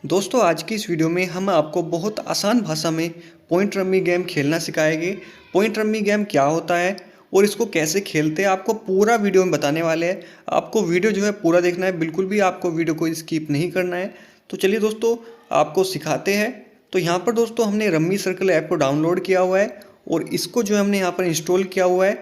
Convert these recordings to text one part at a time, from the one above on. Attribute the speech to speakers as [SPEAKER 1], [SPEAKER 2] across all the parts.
[SPEAKER 1] दोस्तों आज की इस वीडियो में हम आपको बहुत आसान भाषा में पॉइंट रम्मी गेम खेलना सिखाएंगे। पॉइंट रम्मी गेम क्या होता है और इसको कैसे खेलते हैं आपको पूरा वीडियो में बताने वाले हैं। आपको वीडियो जो है पूरा देखना है, बिल्कुल भी आपको वीडियो को स्किप नहीं करना है। तो चलिए दोस्तों आपको सिखाते हैं। तो यहाँ पर दोस्तों हमने रम्मी सर्कल ऐप को डाउनलोड किया हुआ है और इसको जो है हमने यहाँ पर इंस्टॉल किया हुआ है।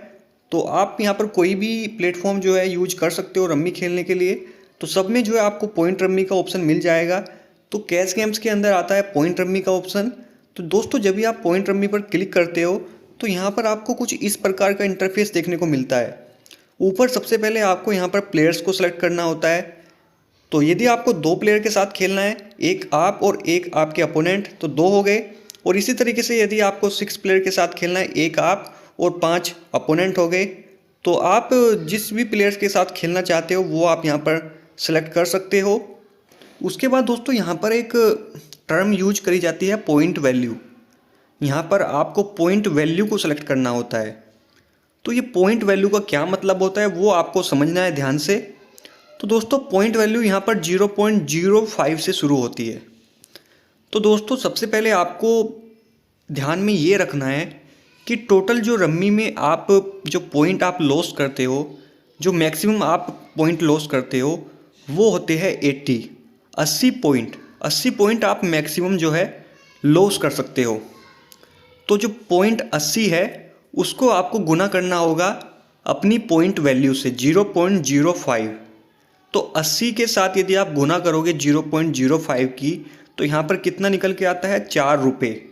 [SPEAKER 1] तो आप यहाँ पर कोई भी प्लेटफॉर्म जो है यूज कर सकते हो रम्मी खेलने के लिए। तो सब में जो है आपको पॉइंट रम्मी का ऑप्शन मिल जाएगा। तो कैश गेम्स के अंदर आता है पॉइंट रम्मी का ऑप्शन। तो दोस्तों जब भी आप पॉइंट रम्मी पर क्लिक करते हो तो यहाँ पर आपको कुछ इस प्रकार का इंटरफेस देखने को मिलता है। ऊपर सबसे पहले आपको यहाँ पर प्लेयर्स को सेलेक्ट करना होता है। तो यदि आपको दो प्लेयर के साथ खेलना है, एक आप और एक आपके अपोनेंट, तो दो हो गए। और इसी तरीके से यदि आपको 6 प्लेयर के साथ खेलना है, एक आप और 5 अपोनेंट हो गए। तो आप जिस भी प्लेयर्स के साथ खेलना चाहते हो वो आप यहाँ पर सेलेक्ट कर सकते हो। उसके बाद दोस्तों यहाँ पर एक टर्म यूज करी जाती है पॉइंट वैल्यू। यहाँ पर आपको पॉइंट वैल्यू को सेलेक्ट करना होता है। तो ये पॉइंट वैल्यू का क्या मतलब होता है वो आपको समझना है ध्यान से। तो दोस्तों पॉइंट वैल्यू यहाँ पर 0.05 से शुरू होती है। तो दोस्तों सबसे पहले आपको ध्यान में ये रखना है कि टोटल जो रम्मी में आप जो पॉइंट आप लॉस करते हो, जो मैक्सिमम आप पॉइंट लॉस करते हो वो होते हैं 80 पॉइंट आप मैक्सिमम जो है लॉस कर सकते हो। तो जो पॉइंट 80 है उसको आपको गुना करना होगा अपनी पॉइंट वैल्यू से 0.05। तो 80 के साथ यदि आप गुना करोगे 0.05 की तो यहाँ पर कितना निकल के आता है, 4 रुपये।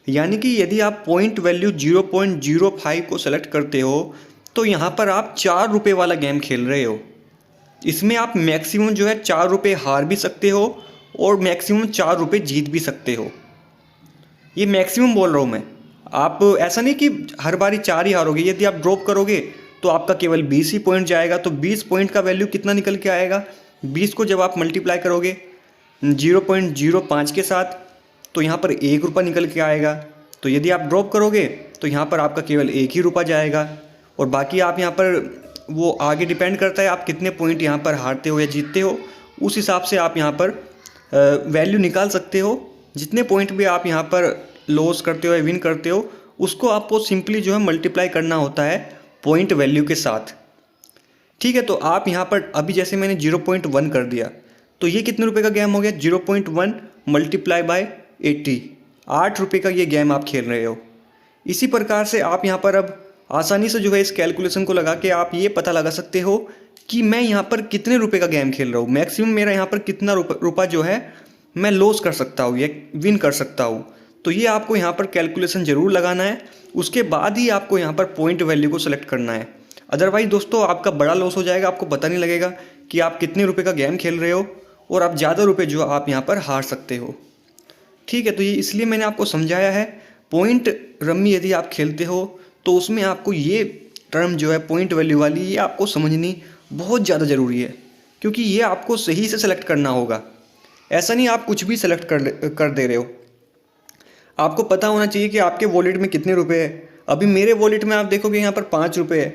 [SPEAKER 1] यानी कि यदि आप पॉइंट वैल्यू 0.05 को सेलेक्ट करते हो तो यहाँ पर आप 4 रुपये वाला गेम खेल रहे हो। इसमें आप मैक्सिमम जो है 4 रुपये हार भी सकते हो और मैक्सिमम 4 रुपये जीत भी सकते हो। ये मैक्सिमम बोल रहा हूँ मैं। आप ऐसा नहीं कि हर बारी 4 ही हारोगे। यदि आप ड्रॉप करोगे तो आपका केवल 20 ही पॉइंट जाएगा। तो 20 पॉइंट का वैल्यू कितना निकल के आएगा, 20 को जब आप मल्टीप्लाई करोगे 0.05 के साथ तो यहाँ पर 1 रुपये निकल के आएगा। तो यदि आप ड्रॉप करोगे तो यहाँ पर आपका केवल 1 ही रुपया जाएगा। और बाकी आप यहाँ पर वो आगे डिपेंड करता है आप कितने पॉइंट यहाँ पर हारते हो या जीतते हो, उस हिसाब से आप यहाँ पर वैल्यू निकाल सकते हो। जितने पॉइंट भी आप यहाँ पर लॉस करते हो या विन करते हो उसको आपको सिंपली जो है मल्टीप्लाई करना होता है पॉइंट वैल्यू के साथ। ठीक है, तो आप यहाँ पर अभी जैसे मैंने 0.1 कर दिया तो ये कितने रुपए का गेम हो गया, 0.1 मल्टीप्लाई बाय 80, 8 रुपये का ये गेम आप खेल रहे हो। इसी प्रकार से आप यहाँ पर अब आसानी से जो है इस कैलकुलेशन को लगा के आप ये पता लगा सकते हो कि मैं यहाँ पर कितने रुपए का गेम खेल रहा हूँ, मैक्सिमम मेरा यहाँ पर कितना रुपया जो है मैं लॉस कर सकता हूँ या विन कर सकता हूँ। तो ये आपको यहाँ पर कैलकुलेशन ज़रूर लगाना है। उसके बाद ही आपको यहाँ पर पॉइंट वैल्यू को सेलेक्ट करना है। अदरवाइज दोस्तों आपका बड़ा लॉस हो जाएगा, आपको पता नहीं लगेगा कि आप कितने रुपये का गेम खेल रहे हो और आप ज़्यादा रुपये जो आप यहाँ पर हार सकते हो। ठीक है, तो ये इसलिए मैंने आपको समझाया है। पॉइंट रम्मी यदि आप खेलते हो तो उसमें आपको ये टर्म जो है पॉइंट वैल्यू वाली ये आपको समझनी बहुत ज़्यादा ज़रूरी है, क्योंकि ये आपको सही से सेलेक्ट करना होगा। ऐसा नहीं आप कुछ भी सेलेक्ट कर दे रहे हो। आपको पता होना चाहिए कि आपके वॉलेट में कितने रुपए है। अभी मेरे वॉलेट में आप देखोगे यहाँ पर 5 रुपये है,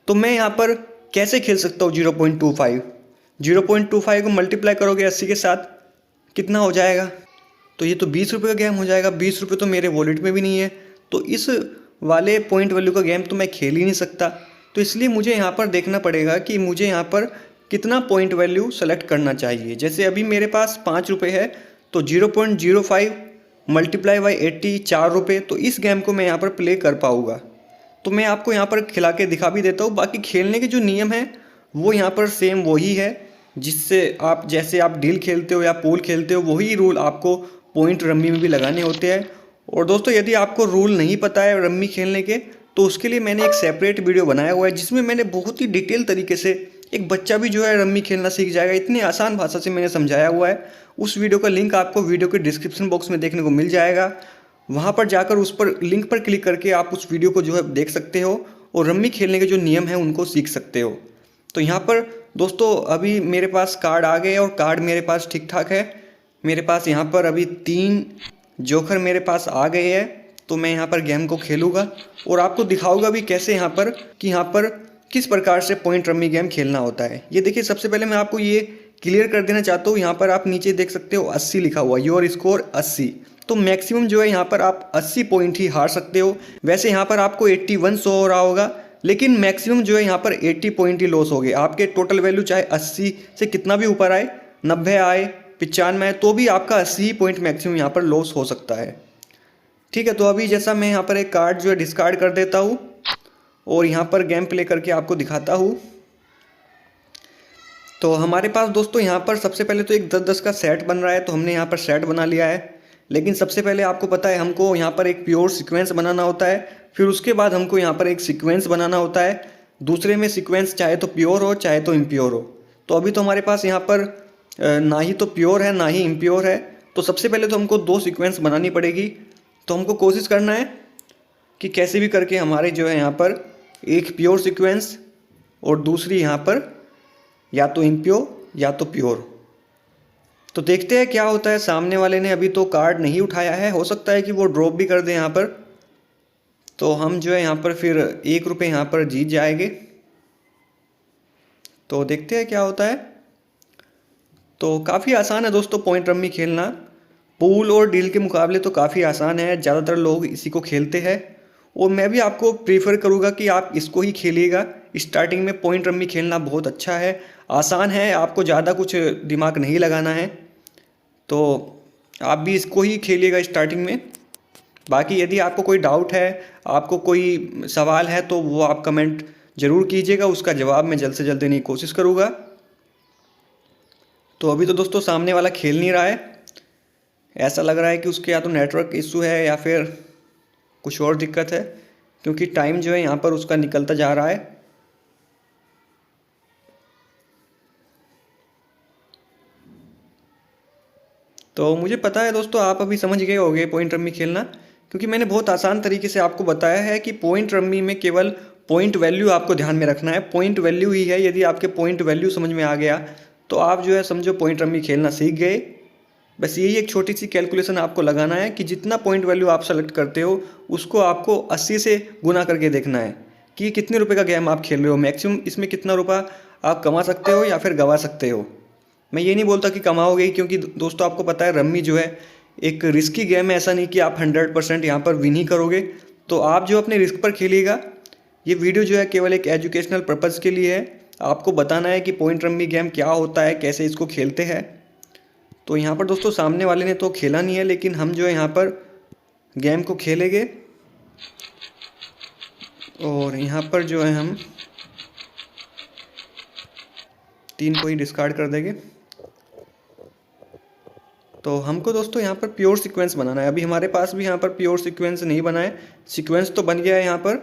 [SPEAKER 1] तो मैं यहाँ पर कैसे खेल सकता हूँ 0.25 को मल्टीप्लाई करोगे 80 के साथ कितना हो जाएगा, तो ये तो 20 रुपये का गेम हो जाएगा। 20 रुपये तो मेरे वॉलेट में भी नहीं है, तो इस वाले पॉइंट वैल्यू का गेम तो मैं खेल ही नहीं सकता। तो इसलिए मुझे यहाँ पर देखना पड़ेगा कि मुझे यहाँ पर कितना पॉइंट वैल्यू सेलेक्ट करना चाहिए। जैसे अभी मेरे पास 5 रुपये है तो 0.05 मल्टीप्लाई बाई 80, 4 रुपये। तो इस गेम को मैं यहाँ पर प्ले कर पाऊँगा। तो मैं आपको यहाँ पर खिला के दिखा भी देता हूँ। बाकी खेलने के जो नियम हैं वो यहाँ पर सेम वही है, जिससे आप जैसे आप डील खेलते हो या पूल खेलते हो वही रूल आपको पॉइंट रम्मी में भी लगाने होते हैं। और दोस्तों यदि आपको रूल नहीं पता है रम्मी खेलने के तो उसके लिए मैंने एक सेपरेट वीडियो बनाया हुआ है जिसमें मैंने बहुत ही डिटेल तरीके से, एक बच्चा भी जो है रम्मी खेलना सीख जाएगा, इतनी आसान भाषा से मैंने समझाया हुआ है। उस वीडियो का लिंक आपको वीडियो के डिस्क्रिप्शन बॉक्स में देखने को मिल जाएगा। वहाँ पर जाकर उस पर लिंक पर क्लिक करके आप उस वीडियो को जो है देख सकते हो और रम्मी खेलने के जो नियम हैं उनको सीख सकते हो। तो यहाँ पर दोस्तों अभी मेरे पास कार्ड आ गए और कार्ड मेरे पास ठीक ठाक है। मेरे पास यहाँ पर अभी 3 जोकर मेरे पास आ गए हैं। तो मैं यहाँ पर गेम को खेलूँगा और आपको दिखाऊँगा भी कैसे यहाँ पर कि यहाँ पर किस प्रकार से पॉइंट रम्मी गेम खेलना होता है। ये देखिए, सबसे पहले मैं आपको ये क्लियर कर देना चाहता हूँ, यहाँ पर आप नीचे देख सकते हो 80 लिखा हुआ, योर स्कोर 80। तो मैक्सिमम जो है यहाँ पर आप 80 पॉइंट ही हार सकते हो। वैसे यहाँ पर आपको 81 शो हो रहा होगा, लेकिन मैक्सिमम जो है यहाँ पर 80 पॉइंट ही लॉस हो गए। आपके टोटल वैल्यू चाहे 80 से कितना भी ऊपर आए, 90 आए, 95 आए, तो भी आपका 80 पॉइंट मैक्सिमम यहाँ पर लॉस हो सकता है। ठीक है, तो अभी जैसा मैं यहाँ पर एक कार्ड जो है डिस्कार्ड कर देता हूँ और यहाँ पर गेम प्ले करके आपको दिखाता हूँ। तो हमारे पास दोस्तों यहाँ पर सबसे पहले तो एक 10-10 का सेट बन रहा है, तो हमने यहाँ पर सेट बना लिया है। लेकिन सबसे पहले आपको पता है हमको यहाँ पर एक प्योर सीक्वेंस बनाना होता है, फिर उसके बाद हमको यहाँ पर एक सीक्वेंस बनाना होता है। दूसरे में सीक्वेंस चाहे तो प्योर हो चाहे तो इम्प्योर हो। तो अभी तो हमारे पास यहाँ पर ना ही तो प्योर है ना ही इम्प्योर है, तो सबसे पहले तो हमको 2 सीक्वेंस बनानी पड़ेगी। तो हमको कोशिश करना है कि कैसे भी करके हमारे जो है यहाँ पर एक प्योर सीक्वेंस और दूसरी यहाँ पर या तो इम्प्योर या तो प्योर। तो देखते हैं क्या होता है। सामने वाले ने अभी तो कार्ड नहीं उठाया है, हो सकता है कि वो ड्रॉप भी कर दे यहाँ पर, तो हम जो है यहाँ पर फिर 1 रुपये यहाँ पर जीत जाएंगे। तो देखते हैं क्या होता है। तो काफ़ी आसान है दोस्तों पॉइंट रम्मी खेलना, पूल और डील के मुकाबले तो काफ़ी आसान है, ज़्यादातर लोग इसी को खेलते हैं और मैं भी आपको प्रीफर करूँगा कि आप इसको ही खेलिएगा। स्टार्टिंग में पॉइंट रम्मी खेलना बहुत अच्छा है, आसान है, आपको ज़्यादा कुछ दिमाग नहीं लगाना है, तो आप भी इसको ही खेलिएगा स्टार्टिंग में। बाकी यदि आपको कोई डाउट है, आपको कोई सवाल है, तो वो आप कमेंट ज़रूर कीजिएगा, उसका जवाब मैं जल्द से जल्द देने की कोशिश करूँगा। तो अभी तो दोस्तों सामने वाला खेल नहीं रहा है, ऐसा लग रहा है कि उसके या तो नेटवर्क इशू है या फिर कुछ और दिक्कत है, क्योंकि टाइम जो है यहाँ पर उसका निकलता जा रहा है। तो मुझे पता है दोस्तों आप अभी समझ गए होंगे पॉइंट रम्मी खेलना, क्योंकि मैंने बहुत आसान तरीके से आपको बताया है कि पॉइंट रम्मी में केवल पॉइंट वैल्यू आपको ध्यान में रखना है, पॉइंट वैल्यू ही है। यदि आपके पॉइंट वैल्यू समझ में आ गया तो आप जो है समझो पॉइंट रम्मी खेलना सीख गए। बस यही एक छोटी सी कैलकुलेशन आपको लगाना है कि जितना पॉइंट वैल्यू आप सेलेक्ट करते हो उसको आपको 80 से गुना करके देखना है कि कितने रुपए का गेम आप खेल रहे हो, मैक्सिमम इसमें कितना रुपया आप कमा सकते हो या फिर गंवा सकते हो। मैं ये नहीं बोलता कि कमाओगे, क्योंकि दोस्तों आपको पता है रम्मी जो है एक रिस्की गेम है, ऐसा नहीं कि आप 100% यहाँ पर विन ही करोगे। तो आप जो अपने रिस्क पर खेलिएगा। ये वीडियो जो है केवल एक एजुकेशनल पर्पज़ के लिए है, आपको बताना है कि पॉइंट रम्मी गेम क्या होता है, कैसे इसको खेलते हैं। तो यहाँ पर दोस्तों सामने वाले ने तो खेला नहीं है, लेकिन हम जो है यहाँ पर गेम को खेलेंगे और यहाँ पर जो है हम 3 को ही डिस्कार्ड कर देंगे। तो हमको दोस्तों यहाँ पर प्योर सीक्वेंस बनाना है। अभी हमारे पास भी यहाँ पर प्योर सीक्वेंस नहीं बना है, सीक्वेंस तो बन गया है यहाँ पर,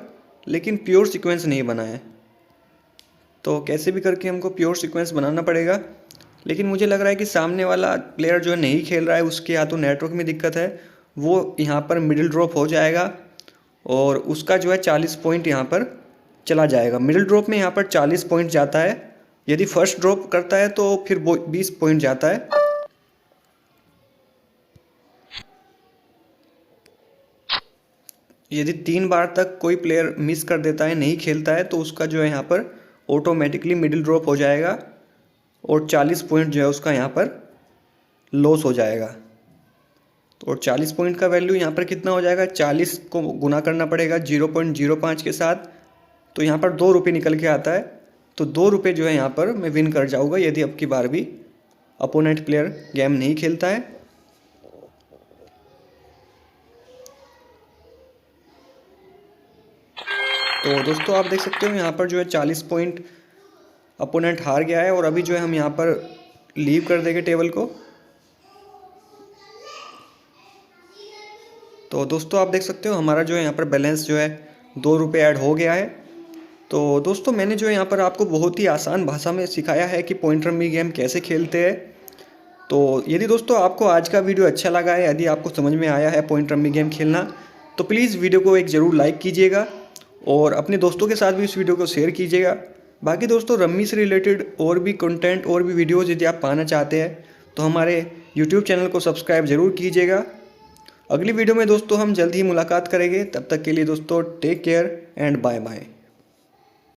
[SPEAKER 1] लेकिन प्योर सीक्वेंस नहीं बना है। तो कैसे भी करके हमको प्योर सीक्वेंस बनाना पड़ेगा। लेकिन मुझे लग रहा है कि सामने वाला प्लेयर जो है नहीं खेल रहा है, उसके या तो नेटवर्क में दिक्कत है, वो यहाँ पर मिडिल ड्रॉप हो जाएगा और उसका जो है 40 पॉइंट यहाँ पर चला जाएगा। मिडिल ड्रॉप में यहाँ पर 40 पॉइंट जाता है, यदि फर्स्ट ड्रॉप करता है तो फिर 20 पॉइंट जाता है। यदि 3 बार तक कोई प्लेयर मिस कर देता है, नहीं खेलता है, तो उसका जो है यहाँ पर ऑटोमेटिकली मिडिल ड्रॉप हो जाएगा और 40 पॉइंट जो है उसका यहाँ पर लॉस हो जाएगा। तो और 40 पॉइंट का वैल्यू यहाँ पर कितना हो जाएगा, 40 को गुना करना पड़ेगा 0.05 के साथ, तो यहाँ पर 2 रुपये निकल के आता है। तो 2 रुपये जो है यहाँ पर मैं विन कर जाऊँगा यदि अब की बार भी अपोनेंट प्लेयर गेम नहीं खेलता है। तो दोस्तों आप देख सकते हो यहाँ पर जो है 40 पॉइंट अपोनेंट हार गया है और अभी जो है हम यहाँ पर लीव कर देंगे टेबल को। तो दोस्तों आप देख सकते हो हमारा जो है यहाँ पर बैलेंस जो है 2 रुपये ऐड हो गया है। तो दोस्तों मैंने जो है यहाँ पर आपको बहुत ही आसान भाषा में सिखाया है कि पॉइंट रम्मी गेम कैसे खेलते हैं। तो यदि दोस्तों आपको आज का वीडियो अच्छा लगा है, यदि आपको समझ में आया है पॉइंट रम्मी गेम खेलना, तो प्लीज़ वीडियो को एक ज़रूर लाइक कीजिएगा और अपने दोस्तों के साथ भी इस वीडियो को शेयर कीजिएगा। बाकी दोस्तों रम्मी से रिलेटेड और भी कंटेंट और भी वीडियोज़ यदि आप पाना चाहते हैं तो हमारे यूट्यूब चैनल को सब्सक्राइब ज़रूर कीजिएगा। अगली वीडियो में दोस्तों हम जल्द ही मुलाकात करेंगे, तब तक के लिए दोस्तों take care and bye bye.